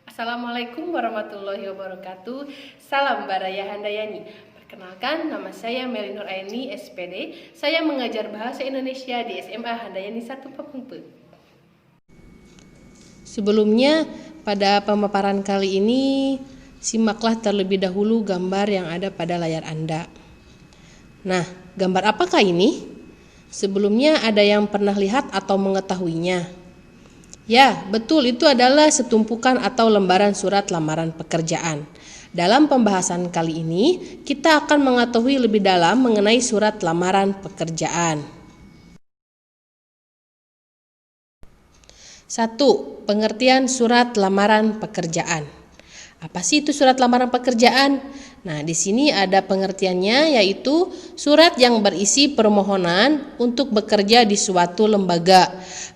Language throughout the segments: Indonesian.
Assalamualaikum warahmatullahi wabarakatuh. Salam Baraya Handayani. Perkenalkan, nama saya Melinur Aini, SPD. Saya mengajar Bahasa Indonesia di SMA Handayani 1 Papungpe. Sebelumnya, pada pemaparan kali ini, simaklah terlebih dahulu gambar yang ada pada layar Anda. Nah, gambar apakah ini? Sebelumnya ada yang pernah lihat atau mengetahuinya? Ya, betul, itu adalah setumpukan atau lembaran surat lamaran pekerjaan. Dalam pembahasan kali ini, kita akan mengetahui lebih dalam mengenai surat lamaran pekerjaan. 1. Pengertian surat lamaran pekerjaan. Apa sih itu surat lamaran pekerjaan? Nah, di sini ada pengertiannya, yaitu surat yang berisi permohonan untuk bekerja di suatu lembaga.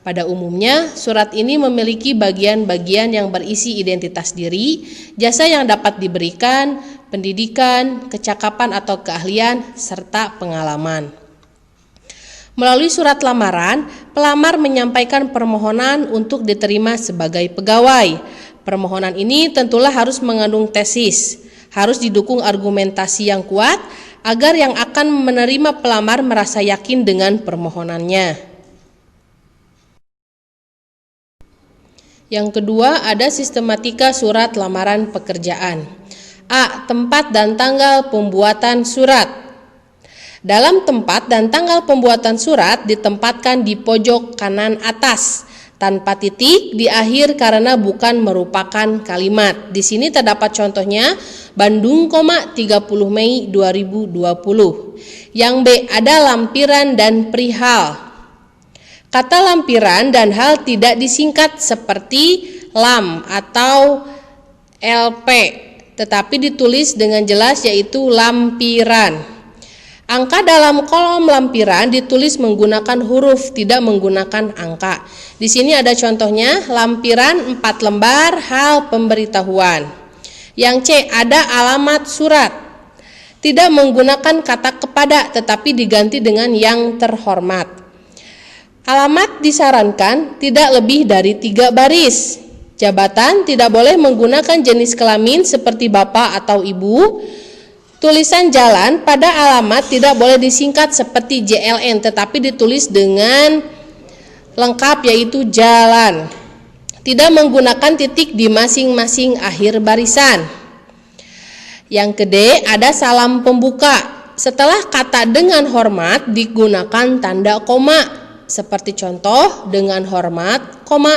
Pada umumnya, surat ini memiliki bagian-bagian yang berisi identitas diri, jasa yang dapat diberikan, pendidikan, kecakapan atau keahlian, serta pengalaman. Melalui surat lamaran, pelamar menyampaikan permohonan untuk diterima sebagai pegawai. Permohonan ini tentulah harus mengandung tesis, harus didukung argumentasi yang kuat agar yang akan menerima pelamar merasa yakin dengan permohonannya. Yang kedua, ada sistematika surat lamaran pekerjaan. A. Tempat dan tanggal pembuatan surat. Dalam tempat dan tanggal pembuatan surat ditempatkan di pojok kanan atas, tanpa titik di akhir karena bukan merupakan kalimat. Di sini terdapat contohnya Bandung, 30 Mei 2020. Yang B, ada lampiran dan perihal. Kata lampiran dan hal tidak disingkat seperti lam atau LP, tetapi ditulis dengan jelas yaitu lampiran. Angka dalam kolom lampiran ditulis menggunakan huruf, tidak menggunakan angka. Di sini ada contohnya, lampiran 4 lembar, hal pemberitahuan. Yang C, ada alamat surat. Tidak menggunakan kata kepada, tetapi diganti dengan yang terhormat. Alamat disarankan tidak lebih dari 3 baris. Jabatan tidak boleh menggunakan jenis kelamin seperti bapak atau ibu. Tulisan jalan pada alamat tidak boleh disingkat seperti JLN, tetapi ditulis dengan lengkap yaitu jalan. Tidak menggunakan titik di masing-masing akhir barisan. Yang kedua, ada salam pembuka. Setelah kata dengan hormat digunakan tanda koma. Seperti contoh, dengan hormat, koma.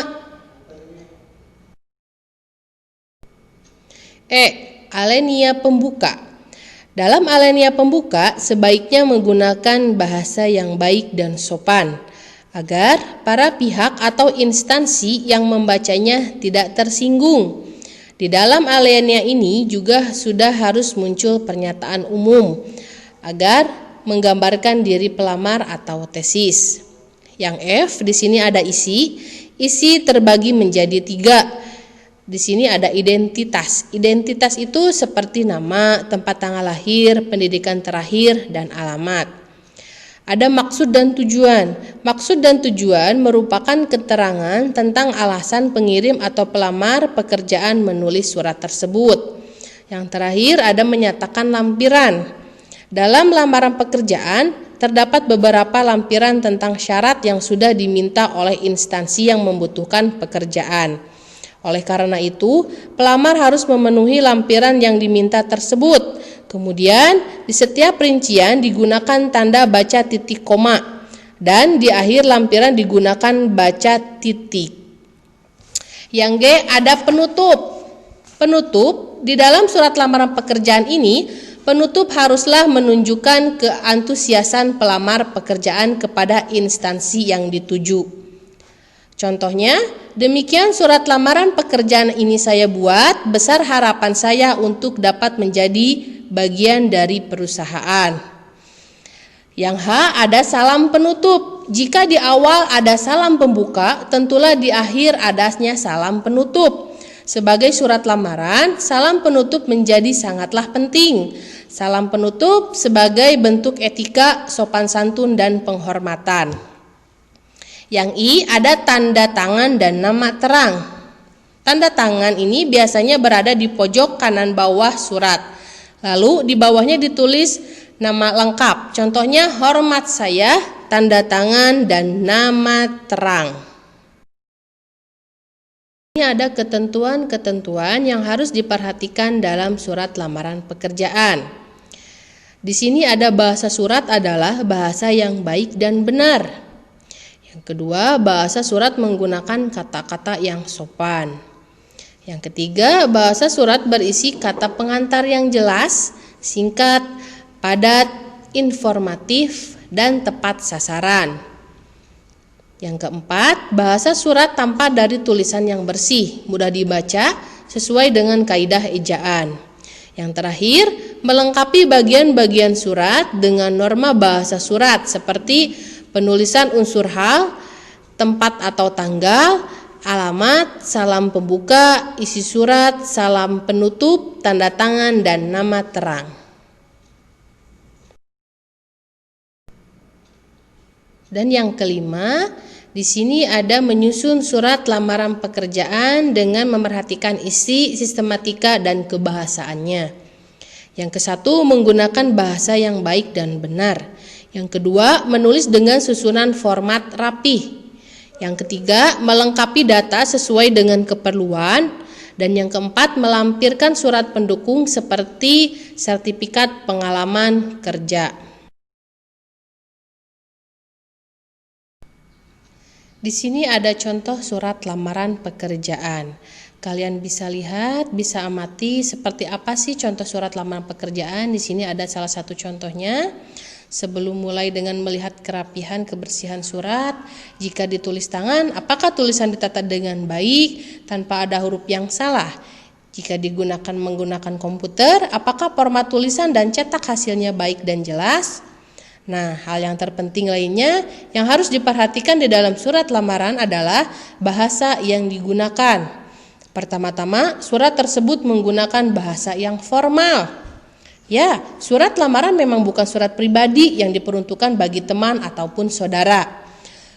E. Alenia pembuka. Dalam alenia pembuka, sebaiknya menggunakan bahasa yang baik dan sopan, agar para pihak atau instansi yang membacanya tidak tersinggung. Di dalam alenia ini juga sudah harus muncul pernyataan umum, agar menggambarkan diri pelamar atau tesis. Yang F, di sini ada isi. Isi terbagi menjadi 3. Di sini ada identitas. Identitas itu seperti nama, tempat tanggal lahir, pendidikan terakhir, dan alamat. Ada maksud dan tujuan. Maksud dan tujuan merupakan keterangan tentang alasan pengirim atau pelamar pekerjaan menulis surat tersebut. Yang terakhir ada menyatakan lampiran. Dalam lamaran pekerjaan, terdapat beberapa lampiran tentang syarat yang sudah diminta oleh instansi yang membutuhkan pekerjaan. Oleh karena itu, pelamar harus memenuhi lampiran yang diminta tersebut. Kemudian, di setiap rincian digunakan tanda baca titik koma, dan di akhir lampiran digunakan baca titik. Yang G, ada penutup. Penutup, di dalam surat lamaran pekerjaan ini, penutup haruslah menunjukkan keantusiasan pelamar pekerjaan kepada instansi yang dituju. Contohnya, demikian surat lamaran pekerjaan ini saya buat, besar harapan saya untuk dapat menjadi bagian dari perusahaan. Yang H, ada salam penutup. Jika di awal ada salam pembuka, tentulah di akhir adanya salam penutup. Sebagai surat lamaran, salam penutup menjadi sangatlah penting. Salam penutup sebagai bentuk etika, sopan santun, dan penghormatan. Yang I, ada tanda tangan dan nama terang. Tanda tangan ini biasanya berada di pojok kanan bawah surat. Lalu di bawahnya ditulis nama lengkap. Contohnya hormat saya, tanda tangan, dan nama terang. Ini ada ketentuan-ketentuan yang harus diperhatikan dalam surat lamaran pekerjaan. Di sini ada bahasa surat adalah bahasa yang baik dan benar. Yang kedua, bahasa surat menggunakan kata-kata yang sopan. Yang ketiga, bahasa surat berisi kata pengantar yang jelas, singkat, padat, informatif, dan tepat sasaran. Yang keempat, bahasa surat tampak dari tulisan yang bersih, mudah dibaca, sesuai dengan kaidah ejaan. Yang terakhir, melengkapi bagian-bagian surat dengan norma bahasa surat seperti penulisan unsur hal, tempat atau tanggal, alamat, salam pembuka, isi surat, salam penutup, tanda tangan, dan nama terang. Dan yang kelima, di sini ada menyusun surat lamaran pekerjaan dengan memerhatikan isi, sistematika, dan kebahasaannya. Yang kesatu, menggunakan bahasa yang baik dan benar. Yang kedua, menulis dengan susunan format rapih. Yang ketiga, melengkapi data sesuai dengan keperluan. Dan yang keempat, melampirkan surat pendukung seperti sertifikat pengalaman kerja. Di sini ada contoh surat lamaran pekerjaan. Kalian bisa lihat, bisa amati seperti apa sih contoh surat lamaran pekerjaan. Di sini ada salah satu contohnya. Sebelum mulai dengan melihat kerapihan kebersihan surat, jika ditulis tangan, apakah tulisan ditata dengan baik tanpa ada huruf yang salah? Jika menggunakan komputer, apakah format tulisan dan cetak hasilnya baik dan jelas? Nah, hal yang terpenting lainnya yang harus diperhatikan di dalam surat lamaran adalah bahasa yang digunakan. Pertama-tama, surat tersebut menggunakan bahasa yang formal. Ya, surat lamaran memang bukan surat pribadi yang diperuntukkan bagi teman ataupun saudara.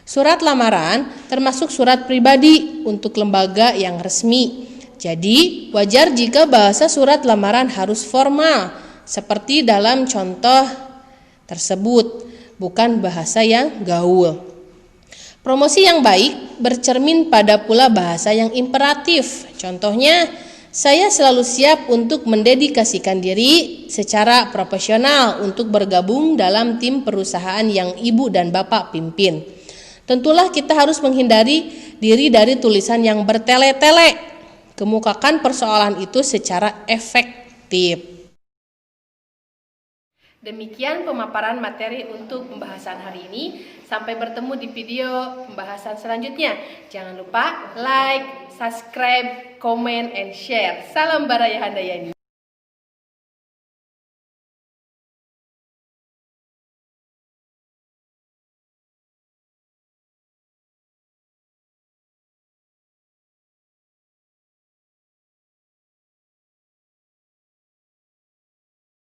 Surat lamaran termasuk surat pribadi untuk lembaga yang resmi. Jadi, wajar jika bahasa surat lamaran harus formal, seperti dalam contoh tersebut, bukan bahasa yang gaul. Promosi yang baik bercermin pada pula bahasa yang imperatif. Contohnya, saya selalu siap untuk mendedikasikan diri secara profesional untuk bergabung dalam tim perusahaan yang ibu dan bapak pimpin. Tentulah kita harus menghindari diri dari tulisan yang bertele-tele. Kemukakan persoalan itu secara efektif. Demikian pemaparan materi untuk pembahasan hari ini. Sampai bertemu di video pembahasan selanjutnya. Jangan lupa like, subscribe, comment, and share. Salam Baraya Handayani.